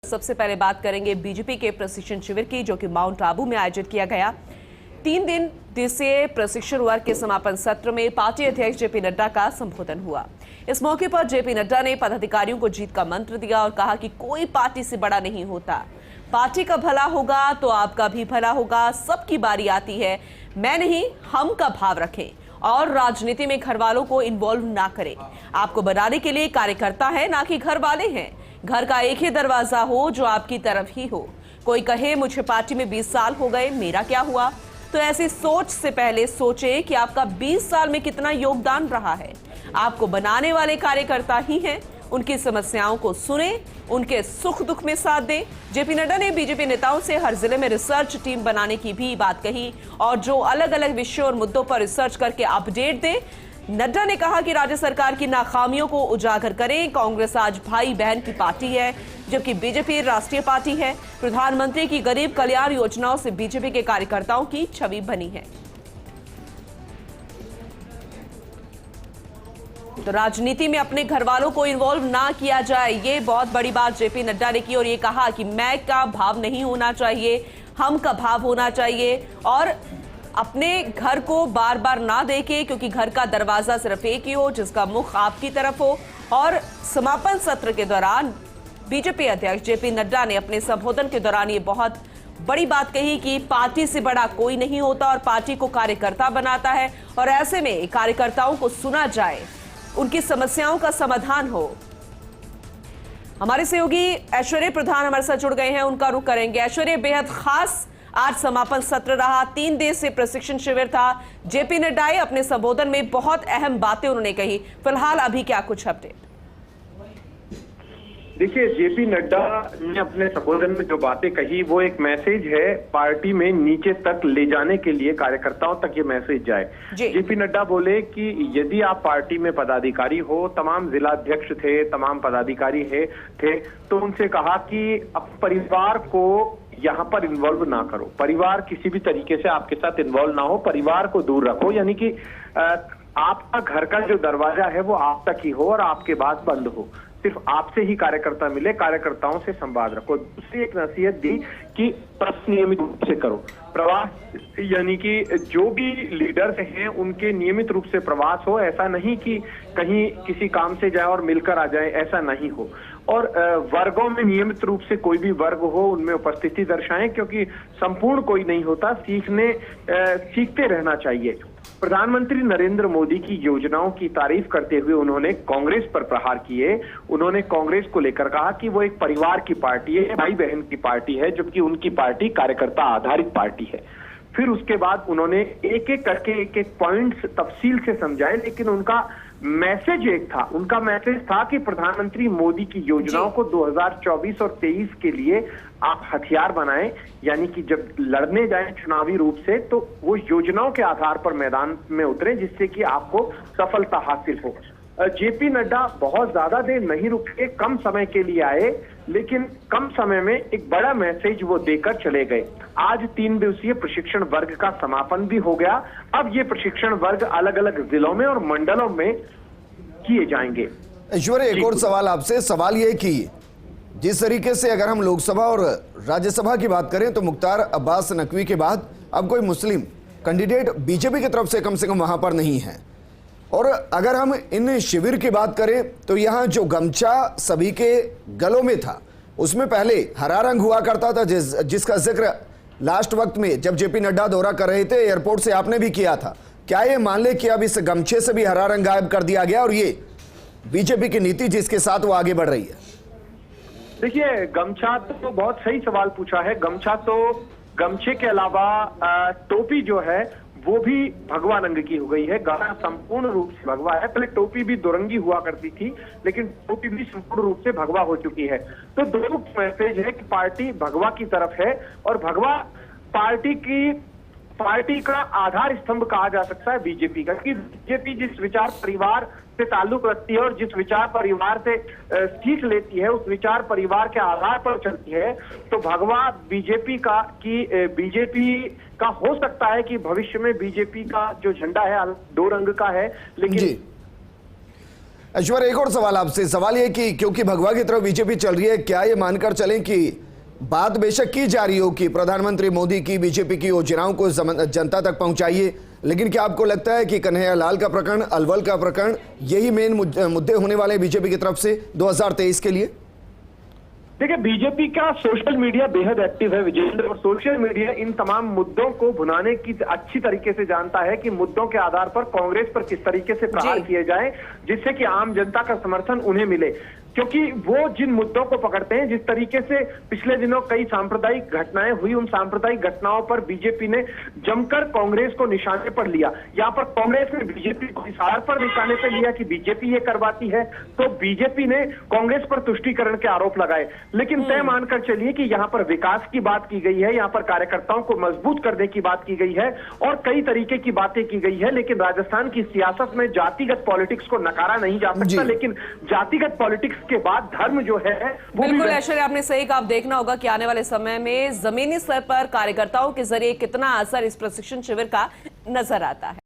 सबसे पहले बात करेंगे बीजेपी के प्रशिक्षण शिविर की, जो कि माउंट आबू में आयोजित किया गया। 3 दिवसीय प्रशिक्षण वर्ग के समापन सत्र में पार्टी अध्यक्ष जेपी नड्डा का संबोधन हुआ। इस मौके पर जेपी नड्डा ने पदाधिकारियों को जीत का मंत्र दिया और कहा कि कोई पार्टी से बड़ा नहीं होता। पार्टी का भला होगा तो आपका भी भला होगा। सबकी बारी आती है, मैं नहीं हम का भाव रखें और राजनीति में घर वालों को इन्वॉल्व ना करें। आपको बनाने के लिए कार्यकर्ता है, ना कि घर वाले हैं। घर का एक ही दरवाजा हो जो आपकी तरफ ही हो। कोई कहे मुझे पार्टी में 20 साल हो गए, मेरा क्या हुआ? तो ऐसी सोच से पहले सोचें कि आपका 20 साल में कितना योगदान रहा है। आपको बनाने वाले कार्यकर्ता ही हैं। उनकी समस्याओं को सुने, उनके सुख दुख में साथ दें। जेपी नड्डा ने बीजेपी नेताओं से हर जिले में रिसर्च टीम बनाने की भी बात कही और जो अलग अलग विषयों और मुद्दों पर रिसर्च करके अपडेट दें। नड्डा ने कहा कि राज्य सरकार की नाकामियों को उजागर करें। कांग्रेस आज भाई बहन की पार्टी है, जबकि बीजेपी राष्ट्रीय पार्टी है। प्रधानमंत्री की गरीब कल्याण योजनाओं से बीजेपी के कार्यकर्ताओं की छवि बनी है। तो राजनीति में अपने घर वालों को इन्वॉल्व ना किया जाए, ये बहुत बड़ी बात जेपी नड्डा ने की और ये कहा कि मैं का भाव नहीं होना चाहिए, हम का भाव होना चाहिए और अपने घर को बार बार ना देखें, क्योंकि घर का दरवाजा सिर्फ एक ही हो जिसका मुख आपकी तरफ हो। और समापन सत्र के दौरान बीजेपी अध्यक्ष जेपी नड्डा ने अपने संबोधन के दौरान ये बहुत बड़ी बात कही कि पार्टी से बड़ा कोई नहीं होता और पार्टी को कार्यकर्ता बनाता है और ऐसे में कार्यकर्ताओं को सुना जाए, उनकी समस्याओं का समाधान हो। हमारे सहयोगी ऐश्वर्य प्रधान हमारे साथ जुड़ गए हैं, उनका रुख करेंगे। ऐश्वर्य, बेहद खास आज समापन सत्र रहा, 3 दिवसीय प्रशिक्षण शिविर था। जेपी नड्डा अपने संबोधन में बहुत अहम बातें उन्होंने कही। फिलहाल अभी क्या कुछ अपडेट? देखिए, जेपी नड्डा ने अपने संबोधन में जो बातें कही वो एक मैसेज है पार्टी में नीचे तक ले जाने के लिए, कार्यकर्ताओं तक ये मैसेज जाए। जेपी नड्डा बोले कि यदि आप पार्टी में पदाधिकारी हो, तमाम जिलाध्यक्ष थे, तमाम पदाधिकारी थे, तो उनसे कहा कि अब परिवार को यहाँ पर इन्वॉल्व ना करो। परिवार किसी भी तरीके से आपके साथ इन्वॉल्व ना हो, परिवार को दूर रखो, यानी कि आपका घर का जो दरवाजा है वो आप तक ही हो और आपके बाद बंद हो। सिर्फ आपसे ही कार्यकर्ता मिले, कार्यकर्ताओं से संवाद रखो। दूसरी एक नसीहत दी कि प्रवास नियमित रूप से करो। प्रवास यानी कि जो भी लीडर्स हैं उनके नियमित रूप से प्रवास हो, ऐसा नहीं कि कहीं किसी काम से जाए और मिलकर आ जाए, ऐसा नहीं हो। और वर्गों में नियमित रूप से कोई भी वर्ग हो उनमें उपस्थिति दर्शाएं, क्योंकि संपूर्ण कोई नहीं होता, सीखते रहना चाहिए। प्रधानमंत्री नरेंद्र मोदी की योजनाओं की तारीफ करते हुए उन्होंने कांग्रेस पर प्रहार किए। उन्होंने कांग्रेस को लेकर कहा कि वो एक परिवार की पार्टी है, भाई बहन की पार्टी है, जबकि उनकी पार्टी कार्यकर्ता आधारित पार्टी है। फिर उसके बाद उन्होंने एक एक करके एक पॉइंट्स तफसील से समझाए, लेकिन उनका मैसेज एक था। उनका मैसेज था कि प्रधानमंत्री मोदी की योजनाओं को 2024 और 23 के लिए आप हथियार बनाएं, यानी कि जब लड़ने जाएं चुनावी रूप से तो वो योजनाओं के आधार पर मैदान में उतरे, जिससे कि आपको सफलता हासिल हो। जेपी नड्डा बहुत ज्यादा देर नहीं रुके, कम समय के लिए आए, लेकिन कम समय में एक बड़ा मैसेज वो देकर चले गए। आज 3 दिवसीय प्रशिक्षण वर्ग का समापन भी हो गया। अब ये प्रशिक्षण वर्ग अलग अलग जिलों में और मंडलों में किए जाएंगे। ऐश्वर्य, एक और सवाल आपसे। सवाल ये कि जिस तरीके से अगर हम लोकसभा और राज्यसभा की बात करें तो मुख्तार अब्बास नकवी के बाद अब कोई मुस्लिम कैंडिडेट बीजेपी की तरफ से कम वहां पर नहीं है। और अगर हम इन शिविर की बात करें तो यहाँ जो गमछा सभी के गलों में था उसमें पहले हरा रंग हुआ करता था, जिसका जिक्र लास्ट वक्त में जब जेपी नड्डा दौरा कर रहे थे एयरपोर्ट से आपने भी किया था। क्या ये मान ले कि अब इस गमछे से भी हरा रंग गायब कर दिया गया और ये बीजेपी की नीति जिसके साथ वो आगे बढ़ रही है? देखिए, गमछा तो बहुत सही सवाल पूछा है। गमछे के अलावा टोपी जो है वो भी भगवा रंग की हो गई है। गला संपूर्ण रूप से भगवा है। पहले टोपी भी दोरंगी हुआ करती थी, लेकिन टोपी भी संपूर्ण रूप से भगवा हो चुकी है। तो दोनों मैसेज है कि पार्टी भगवा की तरफ है और भगवा पार्टी का आधार स्तंभ कहा जा सकता है बीजेपी का, कि बीजेपी जिस विचार परिवार से ताल्लुक रखती है और जिस विचार परिवार से सीख लेती है, उस विचार परिवार के आधार पर चलती है। तो भगवा बीजेपी का हो सकता है कि भविष्य में बीजेपी का जो झंडा है 2 रंग का है, लेकिन ऐश्वर्या, एक और सवाल आपसे। सवाल ये कि क्योंकि भगवा की तरफ बीजेपी चल रही है, क्या ये मानकर चलें कि बात बेशक की जा रही हो कि प्रधानमंत्री मोदी की बीजेपी की योजनाओं को जनता तक पहुंचाइए, लेकिन क्या आपको लगता है कि कन्हैया लाल का प्रकरण, अलवल का प्रकरण, यही मेन मुद्दे होने वाले बीजेपी की तरफ से 2023 के लिए? देखिए, बीजेपी का सोशल मीडिया बेहद एक्टिव है विजेंद्र, और सोशल मीडिया इन तमाम मुद्दों को भुनाने की अच्छी तरीके से जानता है कि मुद्दों के आधार पर कांग्रेस पर किस तरीके से प्रहार किए जाए जिससे कि आम जनता का समर्थन उन्हें मिले। क्योंकि वो जिन मुद्दों को पकड़ते हैं, जिस तरीके से पिछले दिनों कई सांप्रदायिक घटनाएं हुई, उन सांप्रदायिक घटनाओं पर बीजेपी ने जमकर कांग्रेस को निशाने पर लिया। यहाँ पर कांग्रेस ने बीजेपी को इस आधार पर निशाने पर लिया कि बीजेपी ये करवाती है, तो बीजेपी ने कांग्रेस पर तुष्टीकरण के आरोप लगाए। लेकिन तय मानकर चलिए कि यहाँ पर विकास की बात की गई है, यहाँ पर कार्यकर्ताओं को मजबूत करने की बात की गई है और कई तरीके की बातें की गई है। लेकिन राजस्थान की सियासत में जातिगत पॉलिटिक्स को नकारा नहीं जा सकता, लेकिन जातिगत पॉलिटिक्स के बाद धर्म जो है वो बिल्कुल ऐश्वर्या, आपने सही कहा। अब देखना होगा कि आने वाले समय में जमीनी स्तर पर कार्यकर्ताओं के जरिए कितना असर इस प्रशिक्षण शिविर का नजर आता है।